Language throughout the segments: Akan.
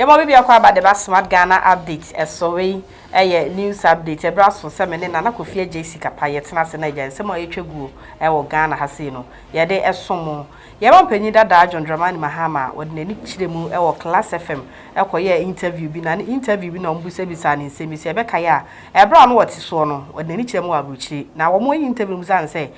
Yeah, but maybe I call about the smart Ghana update. So we news update. A brass for 7 and I could fear Jessica Payet, Nassanaja, and some more HU, our Ghana Hasino. Yeah, they are some more. Yeah, one penny that John Dramani Mahama, when they need Chilemu, our class FM, a quiet interview, been an interview in on Busebisan in Semi Sebekaya, a brown what is one, when they need Chemu. Now, one more interview and say,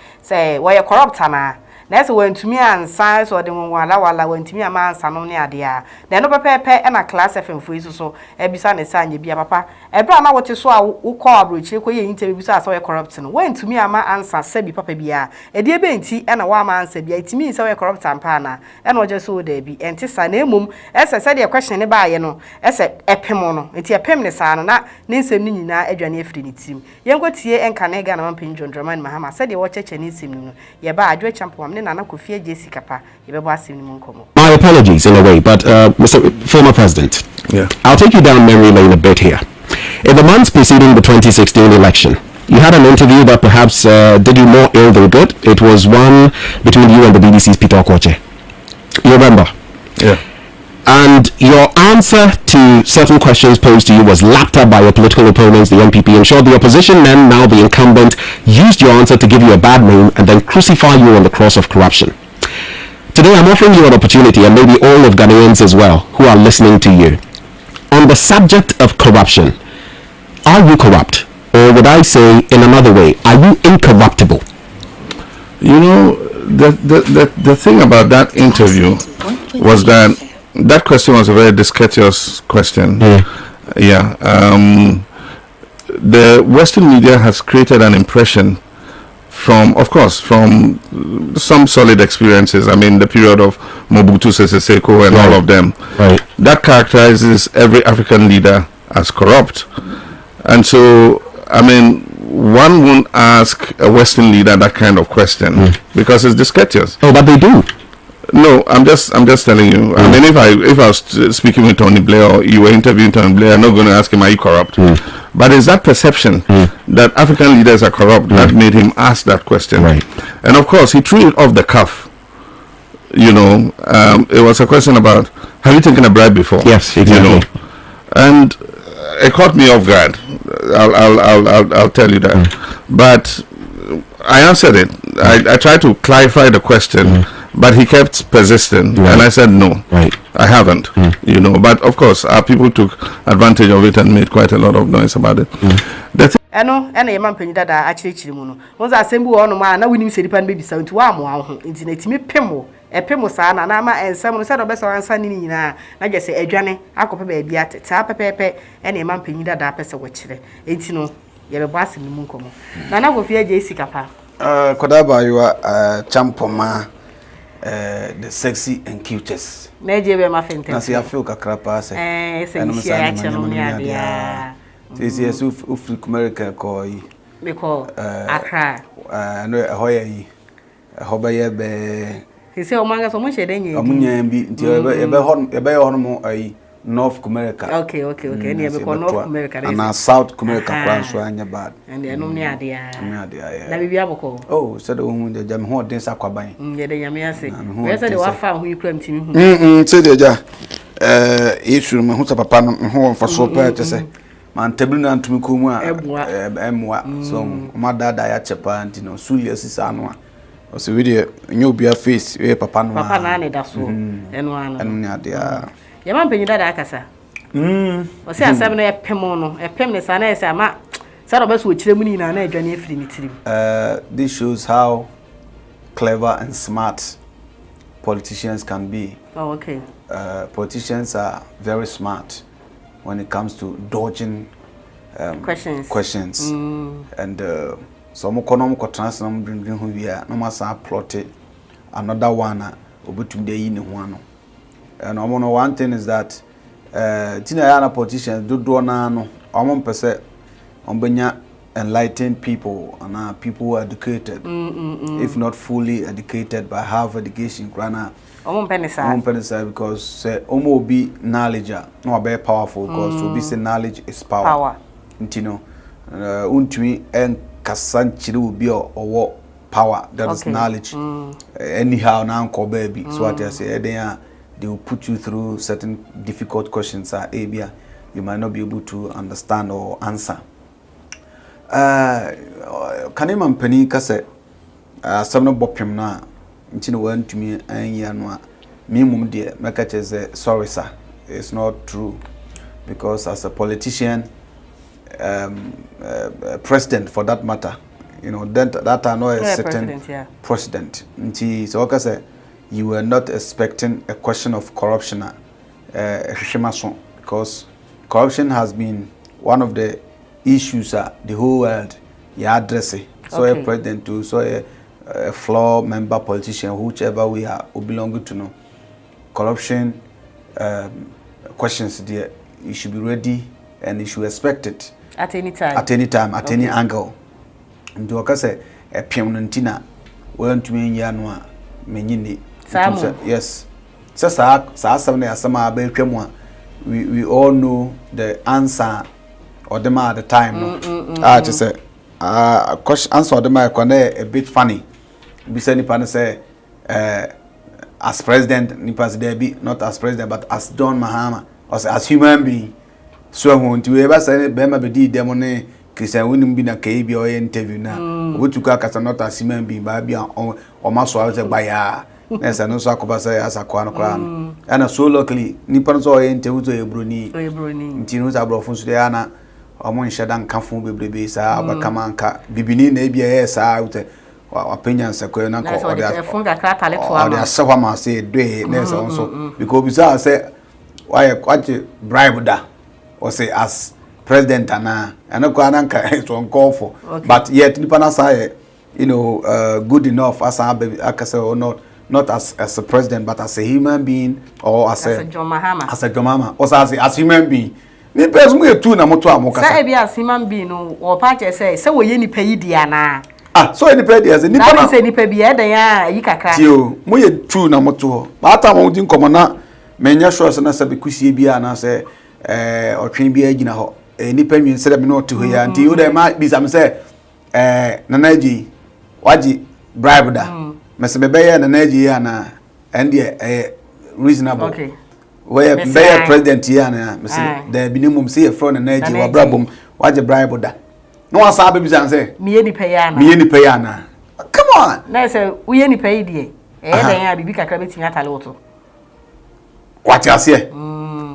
why a corrupt Hana. That's when to me and science or the one wala went to me a man son on the idea. Then no paper and a class FM for so a bisan a son, you be a papa. A brown what you saw who call bridge, you interview so a corruption. When to me a man answer, said be papa bia. A dear Benty and a woman said, yeah, to me so a corrupt and pana, and what just so they be. And tis a name, as I said, a question about you know, as a pemono, it's a pemness and not Nancy Nina, a journey team. Young got here and Canegan and Pin John Draman Mahama said you watch a Chinese sim. Yeah, by a great champion. My apologies in a way, but Mr. Former President, I'll take you down memory lane a bit here. In the months preceding the 2016 election, you had an interview that perhaps did you more ill than good. It was one between you and the BBC's Peter Okoche. You remember? Yeah. And your answer to certain questions posed to you was lapped up by your political opponents, the NPP. In short, the opposition men, now the incumbent, used your answer to give you a bad name and then crucify you on the cross of corruption. Today, I'm offering you an opportunity, and maybe all of Ghanaians as well, who are listening to you. On the subject of corruption, are you corrupt? Or would I say, in another way, are you incorruptible? You know, the thing about that interview was that question was a very discourteous question. Yeah. The Western media has created an impression from some solid experiences. I mean, the period of Mobutu Sese Seko and all of them. Right. That characterizes every African leader as corrupt. And so, I mean, one won't ask a Western leader that kind of question because it's discourteous. Oh, but they do. No, I'm just telling you. I mean, if I was speaking with Tony Blair or you were interviewing Tony Blair, I'm not going to ask him, are you corrupt? But it's that perception that African leaders are corrupt that made him ask that question. Right. And of course, he threw it off the cuff. You know, it was a question about, have you taken a bribe before? Yes, exactly. You know, and it caught me off guard. I'll tell you that. But I answered it. I tried to clarify the question. But he kept persisting, and I said no, I haven't, you know. But of course, our people took advantage of it and made quite a lot of noise about it. I know, and a man penny that I actually chimuno. Once I assemble on man, now we need to depend baby sound to one internet me pemo, a pemo sana, and someone said of best on Sunny. I just say a journey, I could baby at tap a pepe, and a man penny that I pass a watch. It's no, you're a bass in the moon. Now I will fear Jessica. Kodaba, you are champoma. The sexy and cutest. Major muffin. I see a few cakrapas. This is America koi. We call Accra. No, a hoya. Hobaya be. He said, among us, so much a day. North America. Okay. Near North America. And South America, France, and bad. And they're no near the Oh, said the woman, the Jam Hot Dance Aquabine. Yeah, the Yamiasi. Where's the Wafa who you claim to me? Said the issue, Mahuta Papa, home for so bad to say. Man, Tabuna to Mukuma, Emwa, so my dad, I had Chapan, you know, Sulius is Anwa. Was a video, you be a face, Papa, Nani, that's so, and one, and yeah. Your man penny that Akasa. Was there 7 a pemono, a pemness, and as a ma, sort of us with Chimney and a journey infinity. This shows how clever and smart politicians can be. Oh, okay. Politicians are very smart when it comes to dodging questions. And some economic transnum bring who we are, no matter plotted another one, obutum de in one. And one thing is that Tina politicians do no percent enlightened people and people who are educated, if not fully educated by half education, because say be knowledge no be powerful because to be say knowledge is power. You know, untumi en kasanchiri will be power that is knowledge. Anyhow now baby. So what I say they will put you through certain difficult questions you might not be able to understand or answer. Kanema mpani kase samno bopem na nchine want me anyanwa me mum de meka cheze sorry sir, it's not true, because as a politician, president for that matter, you know, that are not a certain president. So say you were not expecting a question of corruption, because corruption has been one of the issues the whole world addressing. So a president too, so a floor member politician, whichever we are who belong to know. Corruption questions there, you should be ready and you should expect it at any time, at any angle. And do I say a pianontina went to me yanwa menini? Yes, so we all know the answer or the at the time. Just say answer the a bit funny. Be say nipa say as president nipa say not as president but as John Mahama, or as human being. So when to ever say bema be di demone Christian wouldn't be na KB or interview now. We took a not as human being by be on maso out by ya. Yes, I know so say as a crown. And so luckily nipa so interview to Ebroni. Ntinuza brofun so dey na omo nshadan kafun bebrebe sa abakamaka bibini na ebia sa out opinions ekwe na ko or they are ma say do na so also because bisa say why bribe da or say as president and ko ananka it's on call for but yet nipa na say you know good enough as say or not as a president but as a human being or as a John Mahama or as human being. Ni person we tu na moto amoka say be as human being no or patch say we ye nipa yi dia na so any pay dia say nipa na say nipa bi e dan ya yi kakra tio mo ye tu na moto ho ba ta mo din komo na menya sure say na sabe kusie bia na say otwen bia agina ho nipa nwen say me no to ho ya nti you dey ma bi sam say nanaji waji bribe da me say be ya nanaji ya na and reasonable. Okay. Where be president here na me say the minimum say from nanaji wa brabom waji bribe da no one sabe bi say me ni pay ya na come on na say we ni pay die dan ya bibi kakra beti atale woto what you say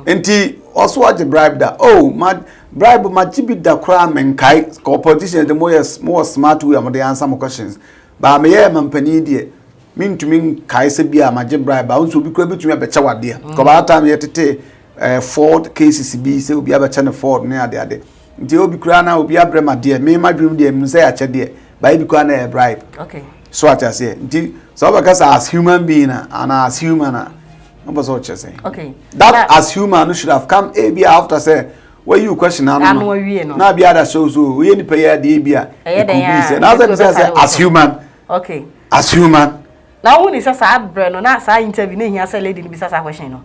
enti also waji bribe da my bribe ma jibi da kra menkai competition the more smart way am dey answer my questions ba me ye mampani die mintumi kai se bia ma je bribe ba unso bi kra betumi abecha wade ko ba time yetete Ford cases bi se obi abecha ne Ford ne ade nti obi kra na obi abrema de me madwum de me say ache de ba bi kwa na bribe. Okay, so what I say nti so because as human being and as human no so what you say. Okay, that as human should have come be after say where you question na be other shows we any pay the bia e could be say now say as human. Okay, as human now when is sa bre no na sa interview na hia say lady ni bi sa question no.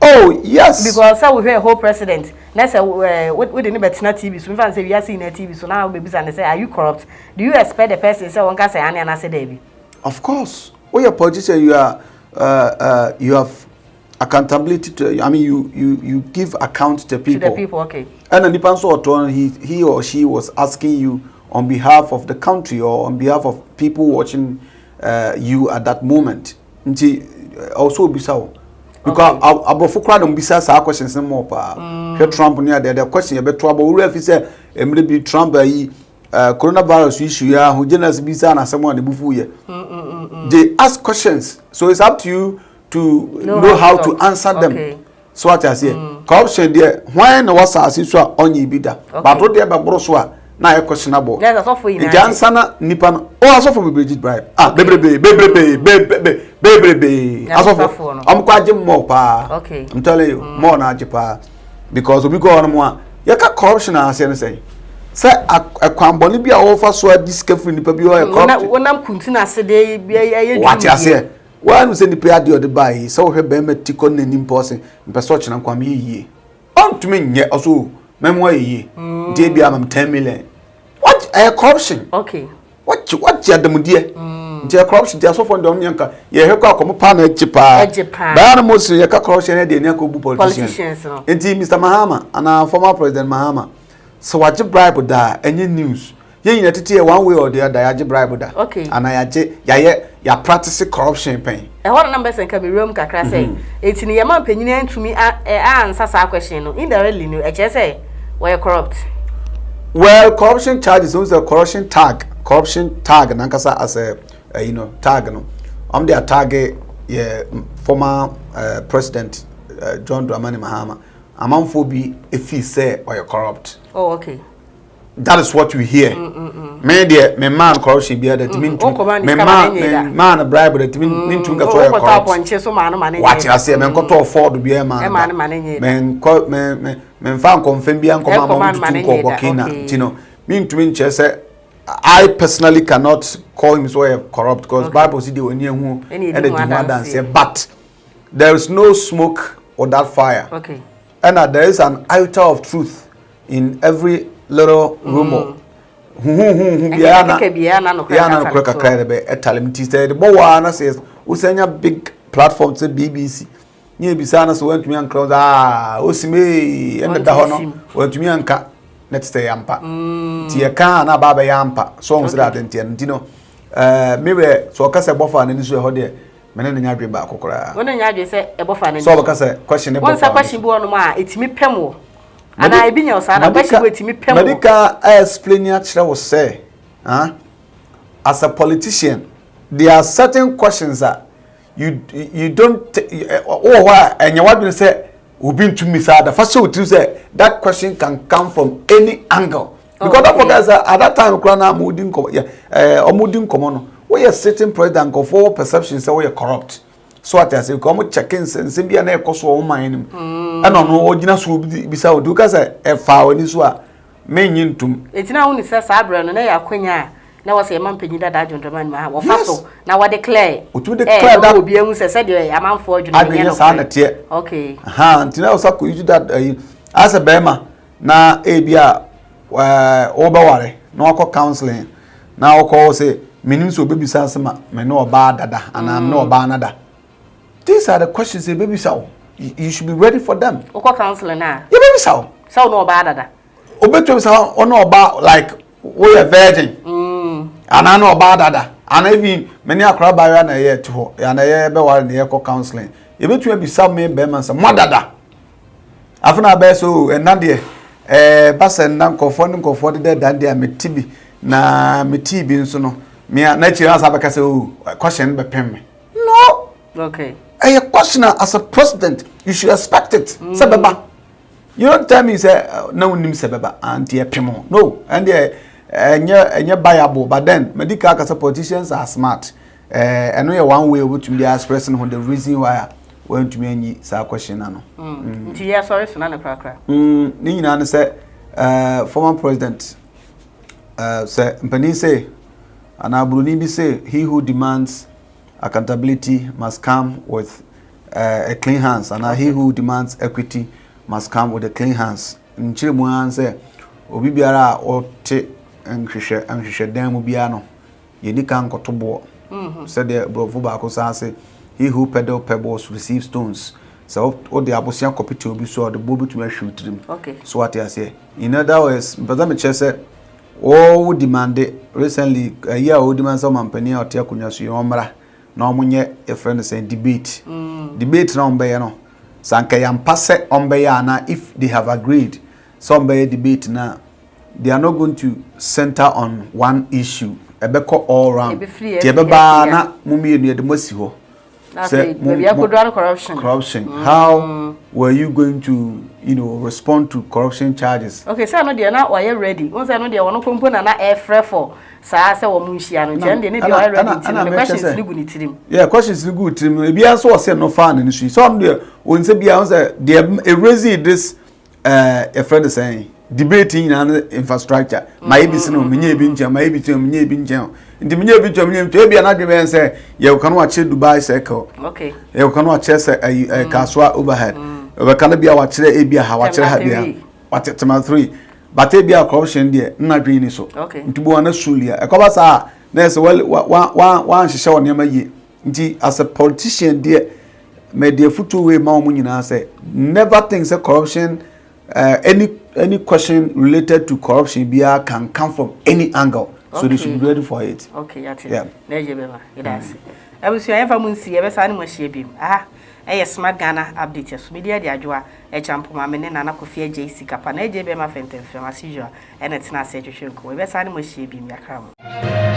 Oh yes, because we hear a whole president na say we dey betina TV so we fan say we are seeing na TV so now we be say are you corrupt? Do you expect the person say one can say ani na say David? Of course, when you're a politician you are you have accountability to, I mean you give account to people. To the people, okay. And then the he or she was asking you on behalf of the country or on behalf of people watching you at that moment. Also bisa because abofo kra dem bisa sa questions more pa. Trump near the question you be trouble we refi say emre bi Trump yi coronavirus issue ya who journalists bisa na someone the bufu ye. They ask questions, so it's up to you to know how to answer them. So what I say, corruption there when was as so only be that but what there be bro so na e questionable. Yes, so for you. The answer na nipa no also for Bridget bribe bebrebe also for am kwa je more pa. Okay, I'm telling you more na je pa because we go on more you can corruption as say a kwamboni bia offer so discovery nipa bi o corrupt wonam kuntina se de bia ye what you say one say nipa ade o de buy so we be metiko nanim person nipa so chena kwam yiye on to me nye also memo yiye de bia am 10 million what a corruption. Okay, what you adam die nti corruption dia so for ndom nyanka ye hekọ akomo pa na ejipa ba na mo se ye ka corruption na de ne akobu politicians nti Mr. Mahama and former President Mahama so waje bribe da enye news ye nyina tete one way or the other yaje bribe da and yaje ya practice corruption pen e ho numbers nka be room kakra say enti ne yema mpanyini antumi answer sa question no indirectly no e che say we corrupt. Well, corruption charges is a corruption tag nankasa as a tag no their target former President John Dramani Mahama amanfo bi efi say or corrupt. Oh, okay. That is what you hear. Me there, me man corruption be that mean to me man bribe that mean to get for corrupt. Watch I say men koto afford be man. Men fan confirm be an command to Burkina, you know. Mean to mean say I personally cannot call him so corrupt because Bible see the when you who and the demand and say but there is no smoke or that fire. Okay. And there is an iota of truth in every little rumor. The Bowana says, Usanya big platform to BBC. Near Bisana so went to me and close Usime and the Dahono went to me and cut next day ampa. Tiaka na baba yampa songs that and Tino. Maybe so Casa Boffa and Israel Hode. Menen nyadwe ba kokora. Wona nyadwe se ebofa ne. So because question e bofa. Won question bu onu ma etimi pemo. And I be your son, medical explain was say, as a politician, there are certain questions that you don't and you want to say Ubin to me the first show to say that question can come from any angle. Because at that time Krana Mudin Komono, we are certain president of all perceptions that we are corrupt. So what I say, come check in and be an echo so mine. And on original so bisa do kasa e fa wani so a menyin tum. Eti na woni se sabra no na ya kwanya na wo se e mampanyi dada adwondman ma wo fa so na wo declare. Otu declare that obi ehun se de ya manfo adwondman ya no. Okay. Ntina wo sa ko use that as a bema na e bia obaware na wo counseling na wo ko say minim so baby sa sama me no oba dada and am no oba nada. These are the questions the baby saw. You should be ready for them. Oko counselor na. You baby saw. So no oba dada. Obetu saw or no oba like we a virgin. And I know oba dada. And even many akra ba na here to ho. Ya na ye be ware na ye ko counseling. You betu be saw me be man say mo dada. Afuna be so and na de basa na nkofo de dan de me tibi na me tibi nso no. Me na chi answer be ka say question be pem me. No. Okay. A question as a president, you should expect it. Sebeba. You don't tell me say no nim sebeba and ye pimo. No, and ye buyable. But then medical as politicians are smart. I know one way which be expressing on the reason why went to me any sa question ano. Yeah, sorry, so na krakra. Ni na say former president say mpani say anabuluni bi say he who demands accountability must come with a clean hands, and he who demands equity must come with a clean hands. Nchire mu answer obi biara o te nhwehwe dan mu bia no ye ni kan kotobo said the brofo ba ko say he who peddle pebbles receives stones. So o de abosia kopiti obi so the bobu to me shoot him. Okay. So what I say in other words but me say o demand recently a year o demand some company or tia kunya so yomra na omunye a friend say debate na ombe no sanka yampase ombe ya na if they have agreed some be debate na they are not going to center on one issue ebeko all round ebeba na mumienu ye de mosi ho say corruption how were you going to respond to corruption charges? Okay, so no dey na why ready once no dey wono kompo na air free for sa say wo munhia no je dey na dey ready the questions ni guni tirim yeah questions ni good tirim e bia so say no fan ni so some dey won say bia say dey erase this a friend saying debating and infrastructure my ebisi no menye ebi nche my ebi menye ebi nche ndi menye ebi nche menye to bia na dey ben say ye kan wa che Dubai circle okay ye kan wa che say kaswa overhead we kan bia wa chere ebia ha wa chere ha bia what tema 3 but ebia corruption there na dream ni so okay ntubo na sulia e ko ba sa na say one hyehyɛ on yema ye nti as a politician there media futu we ma omo nyina say never think say corruption any question related to corruption bia can come from any angle. So they should be ready for it. Okay, yeah. Neje bema. Yedase. Abusu ayefa mu nsi yebesa ne mo hye bim. Aha. Smart Ghana update so media dia adwoa champo ma me ne nana Kofi JC kapa na eje bema fentemfem as usual. Ene tena se twetwe nko. Yebesa ne mo hye bim yakra mo.